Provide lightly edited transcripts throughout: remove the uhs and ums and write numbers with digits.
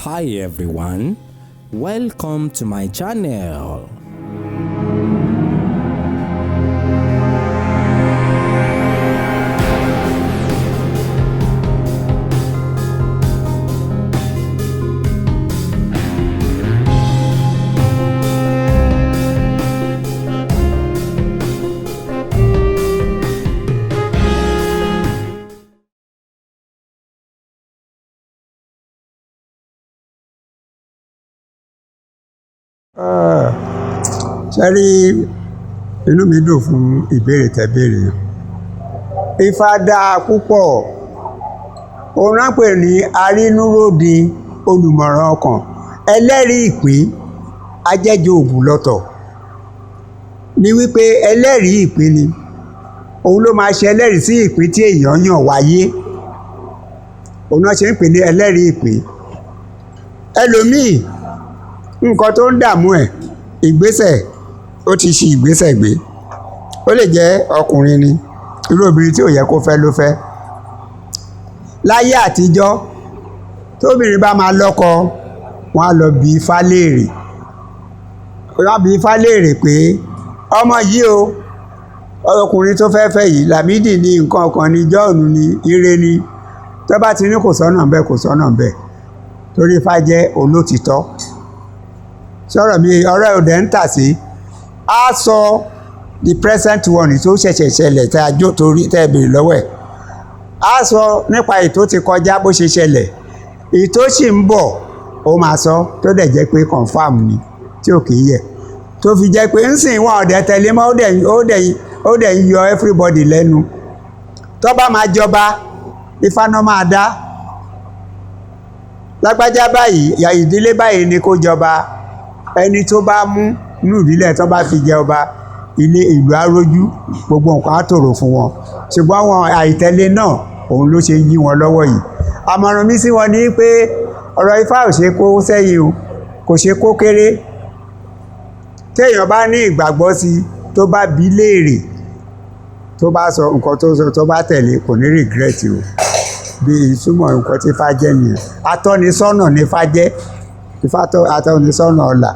Hi everyone, welcome to my channel. Sẹ́rí inú mi dùn fún ìbéèrè tẹ́ béèrè. Ifá dáa púpọ̀. Òun náà pè ní arínúróde olùmọ̀ràn ọkàn, ẹlẹ́rìí ìpín ajẹ́jọ́ ògùn lọ́tọ̀. Ní wípé ẹlẹ́rìí ìpín ni òun ló máa ṣe ẹlẹ́rìí sí ìpín tí èèyàn yàn wáyé. Òun náà ṣe ń pè ní ẹlẹ́rìí ìpín. Ẹlòmíì nǹkan tó ń dààmú ẹ̀ ìgbésẹ̀ ó ti ṣi ìgbésẹ̀ gbé. Ó lè jẹ́ ọkùnrin ni, irú obìnrin tí ò yẹ kó fẹ́ ló fẹ́. Láyé àtijọ́ tóbìnrin bá máa lọ́kọ wọ́n á lọ bi Ifá léèrè. Wọ́n á bi Ifá léèrè pé ọmọ yìí o, ọkùnrin tó fẹ́ fẹ́ yìí Lámídì ni, nǹkan kan ni, Jọ́ọ̀nù ni, Ire ni. Tó bá ti ní kò sọ́nà ńbẹ̀ kò sọ́nà ńbẹ̀, torí Ifá jẹ́ olótìtọ́. Sọ̀rọ̀ mi ọ̀rẹ́ òde ń tà sí, á sọ the present one tó ṣẹ̀ṣẹ̀ ṣẹlẹ̀ tẹ́ ajó torí tẹ́ béèrè lọ́wọ́ ẹ̀. Á sọ nípa ètò ti kọjá bó ṣe ṣẹlẹ̀, ètò sì ń bọ̀ ó máa sọ, tó dẹ̀ jẹ́ pé confam ni tí ò kì í yẹ̀. Tó fi jẹ́ pé ńsìn wọn ọ̀dẹ̀ tẹ̀lé mọ́, ó dẹ̀ ń yọ everybody lẹ́nu. Tó bá máa jọba Ifá náà máa dá. Lágbájá báyìí ìdílé báyìí ni kó jọba. Ẹni tó bá mú inú ìdílé tó bá fi jẹ ọba, ilé ìlú arójú, gbogbo nǹkan á tòrò fún wọn. Ṣùgbọ́n àwọn àìtẹ̀lé náà òun ló ṣe yí wọn lọ́wọ́ yìí. Àmọ̀ràn mi sí wọn ni pé ọ̀rọ̀ Ifá ò ṣe kó sẹ́yìn o, kò ṣe kó kéré. Téèyàn bá ní ìgbàgbọ́ sí tó bá bi léèrè, tó bá sọ nǹkan tó sọ tó bá tẹ̀lé kò ní regret o. Bí ìtumọ̀ nǹkan tí Ifá jẹ́ nìyẹn. Atọ́nisọ́nà ni Ifá jẹ́. Ifá atọ́nisọ́nà ọ̀la.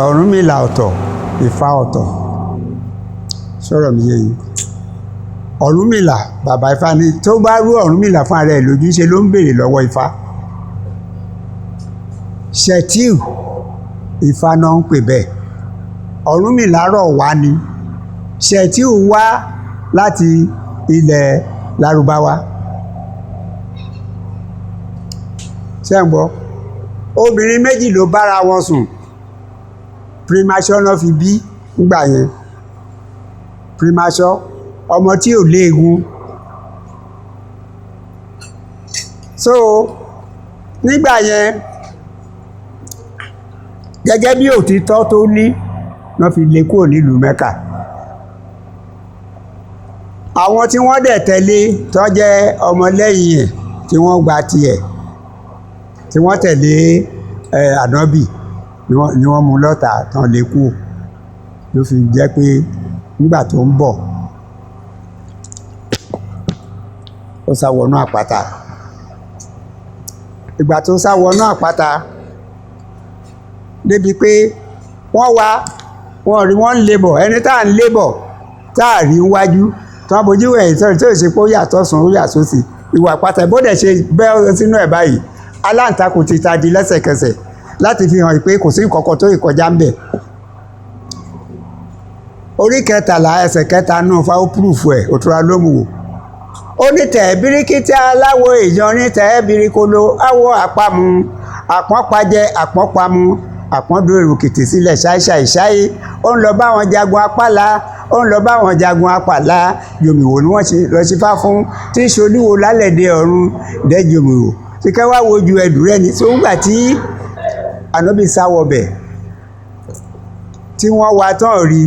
Ọ̀rúnmìlà ọ̀tọ̀, Ifá ọ̀tọ̀. Sọ̀rọ̀ mi yé yín. Ọ̀rúnmìlà bàbá Ifá ni, tó bá rú Ọ̀rúnmìlà fún ara ẹ̀ lójú ṣe ló ń béèrè lọ́wọ́ Ifá. Ṣẹ̀tíù Ifá náà ń pè bẹ́ẹ̀. Ọ̀rúnmìlà rọ̀ wá ni. Ṣẹ̀tíù wá láti ilẹ̀ Lárúbáwá. Ṣé ń gbọ́? Obìnrin méjì ló bára wọn sùn. Primasure náà fi bí nígbà yẹn. Primasure ọmọ tí ò léegun. So nígbà yẹn gẹ́gẹ́ bí òtítọ́ tó ní náà fi lé kúrò nílùú Mẹ́kà. Àwọn tí wọ́n dẹ̀ tẹ̀lé tó jẹ́ ọmọlẹ́yìn ẹ̀ tí wọ́n gba tiẹ̀, tí wọ́n tẹ̀lé ànábì ni wọ́n mú lọ́tà tán lé kúrò. Ló fi jẹ́ pé nígbà tó ń bọ̀ ó sá wọnú àpáta. Ìgbà tó sá wọnú àpáta débi pé wọ́n wá wọ́n rí wọ́n ń lébọ̀, ẹni tá à ń lébọ̀ tá à rí wájú tí wọ́n bojú ẹ̀yìn sọ̀rọ̀ tí ò ṣe pé ó yàtọ̀ sùn ó yà sósì. Ìwà àpáta ìbódẹ̀ ṣe bẹ́ sínú ẹ̀ báyìí, aláǹtakùn ti ta di lẹ́sẹ̀kẹsẹ̀ láti fi hàn pé kò sí nǹkan tó ìkọjá ń bẹ̀. Orí 13 ẹsẹ̀ 3 náà fa ó púrùfù ẹ̀ òtúra ló mú wò. Ó ní tẹ̀ bíríkítí aláwo èèyàn ní tẹ̀ bíríkolo áwọ àpamù, àpọ́npajẹ àpọ́npamù, àpọ́ndó èrò kìtì sílẹ̀ ṣáìṣáìṣáì. Ó ń lọ bá wọn jagun apálá, ó ń lọ bá wọn jagun apàlá. Jòmìwò ni wọ́n lọ sí fá fún tí ṣolúwo lálẹ́dẹ ọ̀run dẹ́ jòmìwò. Tí kẹ́ wá wojú ẹ̀dùn rẹ̀ ní tí ó ń gbà tí ànábì sáwọ̀ bẹ̀ tí wọ́n wá tán rí.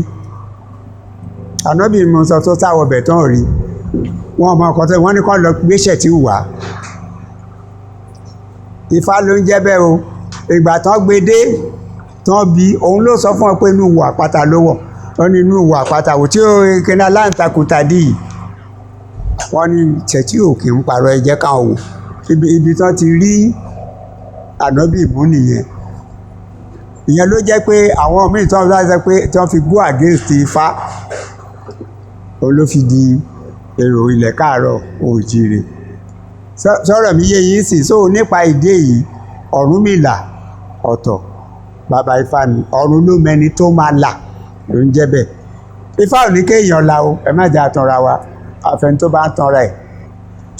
Ànábì mọ̀ sọ tó sáwọ̀ bẹ̀ tán rí. Wọ́n mọ̀ ọkọ̀ tó wọ́n ní kọ́ lọ gbéṣẹ̀ tí wà. Ifá ló ń jẹ́ bẹ́ẹ̀ o. Ìgbà tán gbé dé tán bí òun ló sọ fún ọ pé inú wọ àpáta ló wọ̀. wọ́n ní inú ìwà àpáta wò tí ó kẹ́ni aláǹtakùn tàdí yìí wọ́n ní tẹ̀tí òkè ń parọ́ ẹ jẹ́ káwọn wò ibi tán ti rí ànábì mú nìyẹn ìyẹn ló jẹ́ pé àwọn míì tán bá sọ pé tán fi go against Ifá òun ló fi di èrò ilẹ̀ káàárọ̀ oòjíire sọ̀rọ̀ mi yé yín sì so nípa ìdí èyí Ọ̀rúnmìlà ọ̀tọ̀ bàbá Ifá ni ọ̀run ló mẹni tó máa là ló ń jẹ́ bẹ́ẹ̀ Ifá ò ní kéèyàn la o ẹ má jẹ́ àtànra wa àfẹn tó bá ń tanra ẹ̀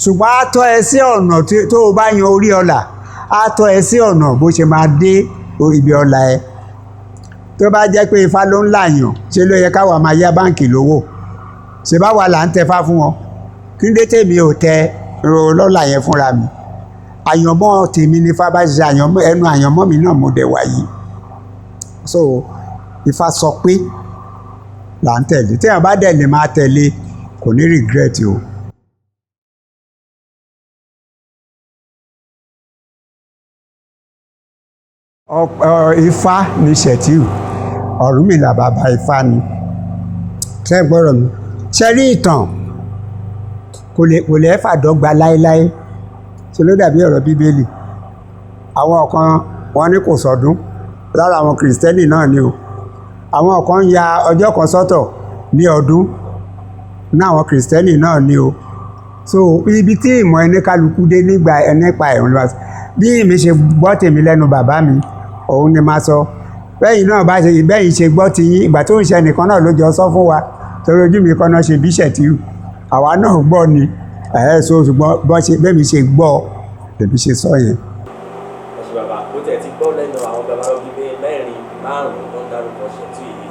ṣùgbọ́n á tọ́ ẹ sí ọ̀nà tó o bá yan orí ọlà á tọ́ ẹ sí ọ̀nà bó ṣe máa dé ibi ọlà ẹ tó bá jẹ́ pé Ifá ló ń làyàn ṣe ló yẹ káwa máa yá báǹkì lówó ṣe bá wà là ń tẹfá fún wọn kí n dé tèmi ò tẹ lọ́là yẹn fúnra mi àyànmọ́ tèmi ní Ifá bá ṣe àyànmọ́ ẹnu àyànmọ́ mi náà mo dẹ̀ wáyé so Ifá sọ pé là ń tẹ̀lé téèyàn bá dẹ̀ lè máa tẹ̀lé kò ní regret o. Ifá ní Ṣẹ̀tíù Ọ̀rúnmìlà bàbá Ifá ni ṣe gbọ́rọ̀ mi ṣe rí ìtàn kò lè fàdọ́gba láéláé ṣe ló dàbí ọ̀rọ̀ Bíbélì àwọn kan wọ́n ní kò sọdún lára àwọn kìrìsìtẹ́nì náà ni o àwọn kan ya ọjọ́ kan sọ́tọ̀ ní ọdún ní àwọn kìrìsìtẹ́nì náà ni o so ibi tí ìmọ̀ ẹni kálukú dé nípa ẹ̀rùn lọ́wọ́ bí mi ṣe gbọ́ tèmi lẹ́nu bàbá mi òun ni máa sọ bẹ́yìn náà bá ṣe bẹ́yìn ṣe gbọ́ ti yín ìgbà tó ń ṣe nìkan náà ló jọ sọ fún wa torí ojú mi kan náà ṣe bí Ṣẹ̀tíù àwa náà gbọ́ ni so ṣùgbọ́n bẹ́ẹ̀ mi ṣe gbọ́ lèmi ṣe sọ yẹn. ọ̀sùn bàbá ó tẹ̀ ti gbọ́ lẹ́nu àwọn bàbá ó bíi mẹ́rin márùn-ún tó ń dárúkọ Ṣẹ̀tíù yìí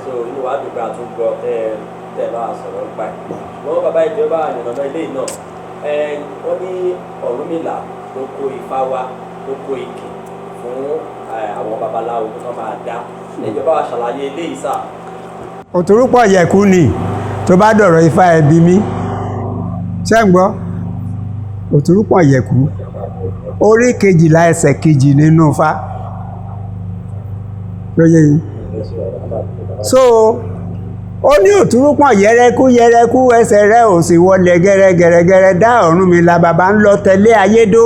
so inú wa dùn pé a tún gbọ́ tẹ́ bá a sọ̀rọ̀ gbà wọ́n bàbá ìjọba àyànnà ilé náà wọ́n ní Ọ̀rúnmìlà ló kó Ifá wá ló kó ìkì fún àwọn babaláwo tó máa dá ìjọba wa ṣàlàyé eléyìí sà. òtúrúpọ̀ yẹ̀kú ni tó bá dọ̀rọ̀ Ifá ẹbí mi ṣé ń gbọ́ òtúrúpọ̀ yẹ̀kú orí 12 ẹsẹ̀ 2 nínú Ifá lóye yìí so ó ní òtúrúpọ̀ yẹrẹkú ẹsẹ̀ rẹ̀ ò sì wọlé gẹ́rẹ́gẹ́rẹ́ dá Ọ̀rúnmìlà bàbá ń lọ tẹ̀lé ayédó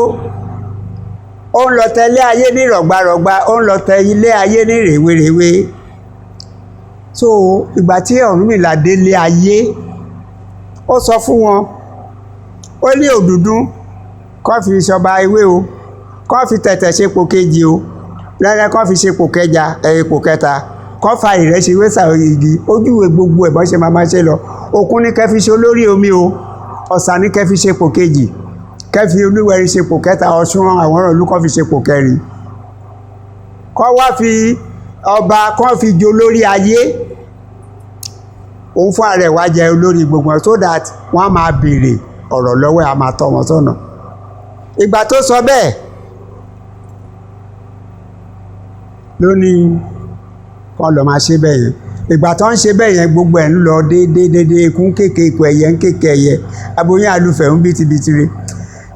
ó ń lọ tẹ̀lé ayé ní rọ̀gbàrọ̀gbà ó ń lọ tẹ̀lé ayé ní rèwerèwe so ìgbà tí Ọ̀rúnmìlà délé ayé ó sọ fún wọn ó ní Òdùdún kó fi ṣọba ewé o kó fi tẹ̀tẹ̀ ṣepò kejì o rẹ́rẹ́ kó fi ṣepò kẹta kọ́ fa ìrẹsì wẹ́sà igi ojúwe gbogbo ẹ̀bọ́n ṣe máa ṣe lọ òkun ní kẹfí ṣe olórí omi o ọ̀sà ní kẹfí ṣe pò kejì kẹfí olúwẹ̀rí ṣe pò kẹta ọ̀ṣun àwọn ọ̀rọ̀ ìlú kọ́ fi ṣe pò kẹrin kọ́ wá fi ọba kọ́ fi jẹ olórí ayé òun fún ààrẹ wá jẹ olórí gbogbo so that wọ́n á máa béèrè ọ̀rọ̀ lọ́wọ́ a máa tọ́ wọn sọ́nà ìgbà tó sọ bẹ́ẹ̀ lónìí kọ́ lọ máa ṣe bẹ́ẹ̀ yẹn ìgbà tó ń ṣe bẹ́ẹ̀ yẹn gbogbo ẹ̀ ń lọ déédéé ikún kéèké ikú ẹ̀yẹ ń kéèké ẹ̀yẹ aboyún alùfẹ́ ń bìtìbìtìrì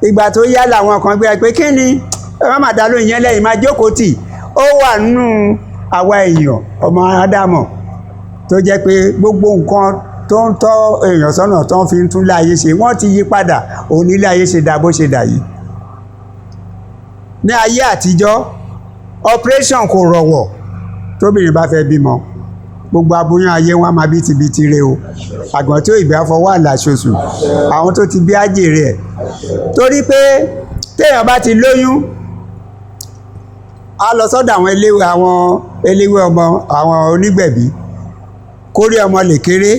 ìgbà tó yá làwọn kan gbé pé kí ni ẹ má máa dá lóyún yẹn lẹ́yìn máa jókòó tì ó wà nínú àwa èèyàn ọmọ Ádámọ̀ tó jẹ́ pé gbogbo nǹkan tó ń tọ́ èèyàn sọ́nà tó ń fi ń tún láyé ṣe wọ́n ti yí padà òun nílé ayé ṣe dá bó ṣe dà yìí ní ayé àtijọ́ operation kò rọ̀wọ̀ tóbìnrin bá fẹ́ bímọ gbogbo aboyún ayé wọn máa bí tibitire o àgbọ̀n tí ìgbà fọwọ́ àlàṣoṣù àwọn tó ti bí ájèrè ẹ̀ torí pé téèyàn bá ti lóyún á lọ sọ́dọ̀ àwọn eléwé ọmọ àwọn onígbẹ̀bí kórí ọmọ lè kéré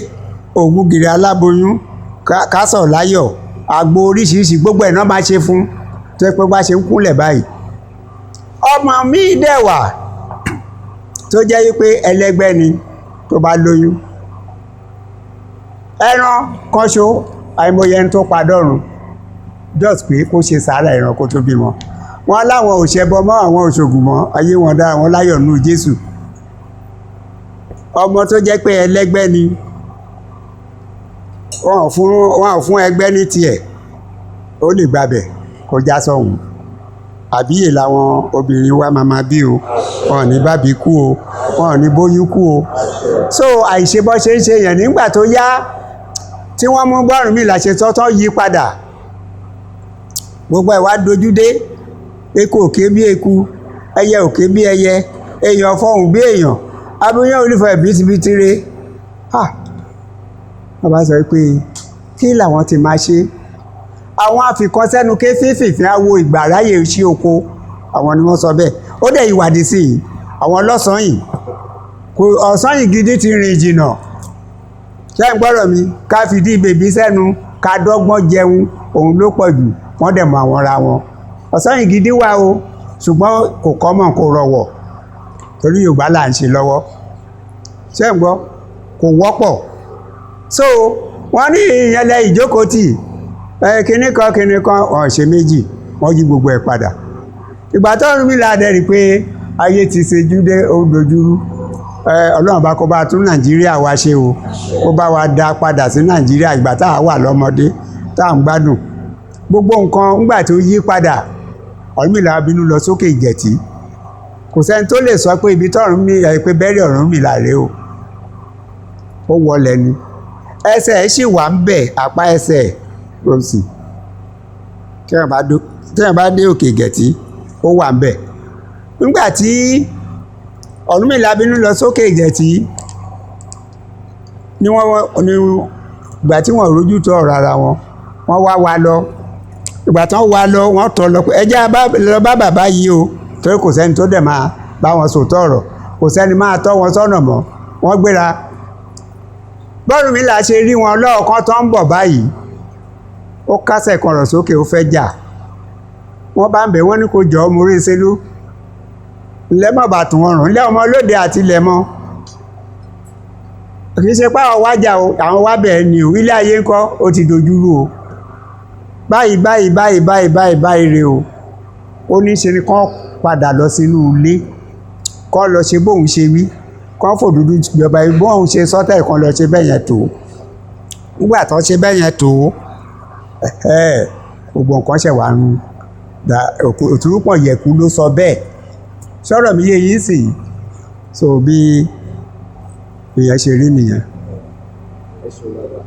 ògùn gìrì aláboyún kásọ̀ láyọ̀ àgbo oríṣiríṣi gbogbo ẹ̀ náà máa ṣe fún tó pé bá ṣe ń kúnlẹ̀ báyìí ọmọ míì dẹ̀ wà tó jẹ́ wípé ẹlẹ́gbẹ́ ni tó bá lóyún ẹran kọ́ṣó àìmọye ẹni tó padọ́run just pé kó ṣe sàárà ẹran kó tó bímọ wọn láwọn ò ṣẹbọ mọ́ àwọn òṣògùn mọ́ ayé wọn dára wọn láyọ̀ nù Jésù ọmọ tó jẹ́ pé ẹlẹ́gbẹ́ ni wọn ò fún ẹgbẹ́ ní tiẹ̀ ó lè gbàbẹ̀ kó já sọ̀hún àbíyè làwọn obìnrin wa máa bí o wọn ò ní bábí kú o wọn ò ní bóyún kú o so àìṣe bọ́ ṣe ń ṣe yẹn nígbà tó yá tí wọ́n mú bọ́rùnmìlà ṣe tọ́tọ́ yí padà gbogbo ẹ̀ wá dojú dé eku òkè bí eku ẹyẹ òkè bí ẹyẹ èèyàn fọhùn bí èèyàn abúyán olúfẹ́ bìtìbìtìrẹ bàbá sọ pé kí làwọn ti máa ṣe àwọn àfikọ́sẹ́nu ké fífìfín àwo ìgbà ráyè sí oko àwọn ni wọ́n sọ bẹ́ẹ̀ ó dẹ̀ ìwádìí sí i àwọn lọ́sàn-án yìí kò ọ̀sán yìí gidi ti rìn jìnnà ṣé ń gbọ́dọ̀ mi ká fìdí bèbí sẹ́nu ká dọ́gbọ́n jẹun òun ló pọ̀ jù wọ́n dẹ̀ mọ àwọn ra wọn ọ̀sán yìí gidi wà o ṣùgbọ́n kò kọ́mọ̀ kò rọwọ̀ torí Yorùbá là ń ṣe lọ́wọ́ ṣé ń gbọ́ kò wọ́pọ̀ so wọ́n ní ìyẹnlẹ̀ ìjókòó tì kinní kan wọ́n ṣe méjì wọ́n yí gbogbo ẹ̀ padà ìgbà tó ń rí ládẹ́ rí pé ayé ti ṣe júdé ó dojúrú Ọlọ́run bá kó bá tún Nàìjíríà wá ṣe o kó bá wa dá padà sí Nàìjíríà ìgbà tá a wà lọ́mọdé tá à ń gbádùn gbogbo nǹkan ńgbà tó yí padà Ọ̀rúnmìlà bínú lọ sókè Ìjẹ̀tì kò sẹ́ni tó lè sọ pé ibi tọ́run mi pé bẹ́ẹ̀rẹ̀ Ọ̀rúnmìlà rèé o ó wọlé ni ẹsẹ̀ ẹ̀ sì wà ń bẹ̀ apá ẹsẹ̀ rọ̀sì tẹ́yàn bá dé òkè Ìjẹ̀tì ó wà ń bẹ̀ nígbà tí Ọ̀rúnmìlà bínú lọ sókè Ìjẹ̀tì ni ìgbà tí wọ́n rójú tó ọ̀rọ̀ ara wọn wọ́n wá lọ ìgbà tí wọ́n wá lọ wọ́n tọ́ lọ pé ẹjẹ́ lọ bá bàbá yìí o torí kò sẹ́ni tó dẹ̀ máa bá wọn sòótọ́ ọ̀rọ̀ kò sẹ́ni máa tọ́ wọn sọ́nà mọ́ wọ́n gbéra bọ́rùnmìlà ṣe rí wọn lọ́ọ̀kan tó ń bọ̀ báyìí ó kásẹ̀ kan rọ̀ sókè ó fẹ́ jà wọ́n bá ń bẹ̀ wọ́n ní kó jọ mórí ṣelú lẹ́mọ̀ bá tún wọn rùn lẹ́ ọmọ lóde àti lẹ́mọ́ kì í ṣe pé àwọn wájà o àwọn wá bẹ̀ẹ́ ni o ilé ayé ńkọ́ ó ti dojúrú o báyìí rè o ó ní ṣe ni kán padà lọ sínú ilé kán lọ ṣe bóun ṣe wí kán fòdúdú ìjọba bóun ṣe sọ́tẹ̀ kan lọ ṣe bẹ́yẹn tó nígbà tó ṣe bẹ́yẹn tó gbogbo nǹkan ṣẹ̀ wá run òtúrúpọ̀ yẹ̀kú ló sọ bẹ́ẹ̀ sọ̀rọ̀ mi yé yín sì so bí èèyàn ṣe rí nìyẹn. ẹ ṣeun bàbá.